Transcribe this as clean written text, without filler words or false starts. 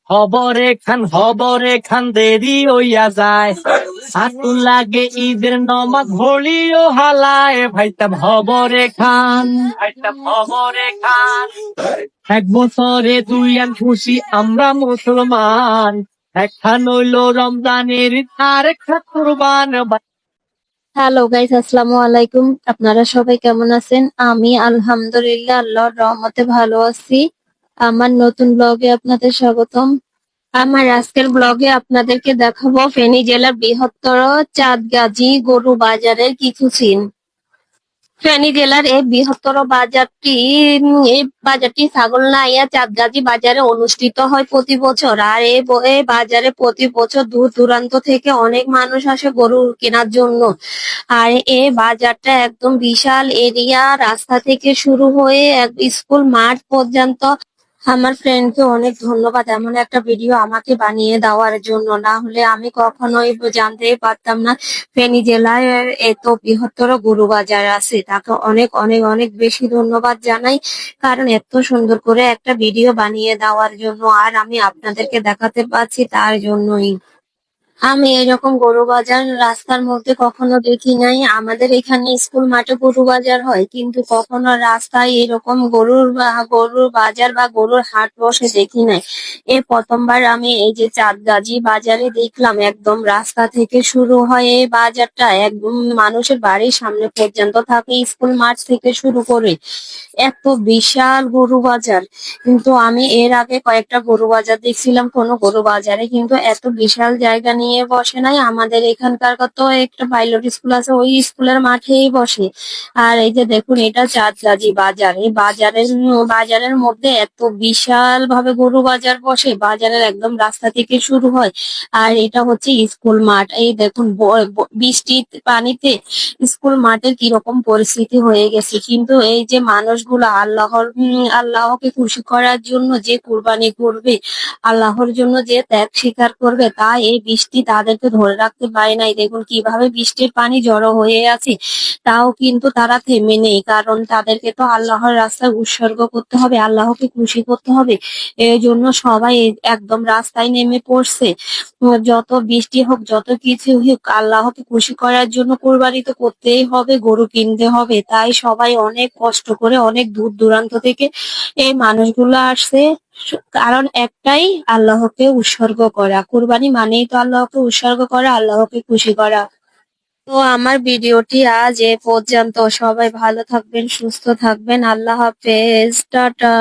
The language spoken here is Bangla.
হবরে খান দেরি হইয়া যায়, হাতু লাগে ঈদের নমাজ ভরিও হালায়, ভাইতাম হবরে খান। এক বছরে দুই আন খুশি আমরা মুসলমান, একখান হইল রমজানের আর একটা কুরবান। হ্যালো গাইস, আসসালামু আলাইকুম। আপনারা সবাই কেমন আছেন? আমি আলহামদুলিল্লাহ আল্লাহর রহমতে ভালো আছি। আমার নতুন ব্লগে আপনাদের স্বাগতম। আমার আজকের ব্লগে আপনাদেরকে দেখাবো ফেনী জেলার বৃহত্তর চাঁদগাজী গরু বাজারের কিছু সিন। ফেনী জেলার এই বৃহত্তর বাজারটি ছাগলনাইয়া চাঁদগাজী বাজারে অনুষ্ঠিত হয় প্রতি বছর। আর এই বাজারে প্রতি বছর দূর দূরান্ত থেকে অনেক মানুষ আসে গরু কেনার জন্য। আর এই বাজারটা একদম বিশাল এরিয়া, রাস্তা থেকে শুরু হয়ে এক স্কুল মাঠ পর্যন্ত। আমার ফ্রেন্ডকে অনেক ধন্যবাদ এমন একটা ভিডিও আমাকে বানিয়ে দেওয়ার জন্য, না হলে আমি কখনোই জানতেই পারতাম না ফেনী জেলায় এত বৃহত্তর গরু বাজার আছে। তাকে অনেক অনেক অনেক বেশি ধন্যবাদ জানাই, কারণ এত সুন্দর করে একটা ভিডিও বানিয়ে দেওয়ার জন্য আর আমি আপনাদেরকে দেখাতে পারছি তার জন্যই। আমি এরকম গরু বাজার রাস্তার মধ্যে কখনো দেখি নাই। আমাদের এখানে স্কুল মাঠে গরু বাজার হয়, কিন্তু কখনো রাস্তায় এরকম গরুর বাজার বা গরুর হাট বসে দেখি নাই। প্রথমবার আমি এই যে চাঁদগাজী বাজারে দেখলাম, একদম রাস্তা থেকে শুরু হয় এই বাজারটা, একদম মানুষের বাড়ির সামনে পর্যন্ত থাকে, স্কুল মাঠ থেকে শুরু করে এত বিশাল গরু বাজার। কিন্তু আমি এর আগে কয়েকটা গরু বাজার দেখছিলাম, কোনো গরু বাজারে কিন্তু এত বিশাল জায়গা নিয়ে বসে নাই। আমাদের এখানকার তো একটা পাইলট স্কুল আছে, ওই স্কুলের মাঠেই বসে। আর এই যে দেখুন, এটা চাঁদগাজী বাজার। এই বাজারের মধ্যে এত বিশাল ভাবে গরু বাজার বসে, বাজারের একদম রাস্তা থেকে শুরু হয়। আর এটা হচ্ছে স্কুল মাঠ। এই দেখুন, বৃষ্টির পানিতে স্কুল মাঠের কিরকম পরিস্থিতি হয়ে গেছে। কিন্তু এই যে মানুষগুলো আল্লাহকে খুশি করার জন্য যে কুরবানি করবে, আল্লাহর জন্য যে ত্যাগ স্বীকার করবে, তা এই বৃষ্টি তাদেরকে ধরে রাখতে পারে নাই। দেখুন কিভাবে বৃষ্টির পানি জড়ো হয়ে আছে, তাও কিন্তু তারা থেমে নেই, কারণ তাদেরকে তো আল্লাহর রাস্তায় উৎসর্গ করতে হবে, আল্লাহকে খুশি করতে হবে। এই জন্য সবাই একদম রাস্তায় নেমে পড়ছে। যত বৃষ্টি হোক, যত কিছু হোক, আল্লাহকে খুশি করার জন্য কোরবানি তো করতেই হবে, গরু কিনতে হবে। তাই সবাই অনেক কষ্ট করে অনেক দূর দূরান্ত থেকে এই মানুষগুলো আসছে, কারণ একটাই, আল্লাহকে উৎসর্গ করা। কুরবানি মানেই তো আল্লাহকে উৎসর্গ করা, আল্লাহকে খুশি করা। তো আমার ভিডিওটি আজ এ পর্যন্ত। সবাই ভালো থাকবেন, সুস্থ থাকবেন। আল্লাহ হাফেজ, টাটা।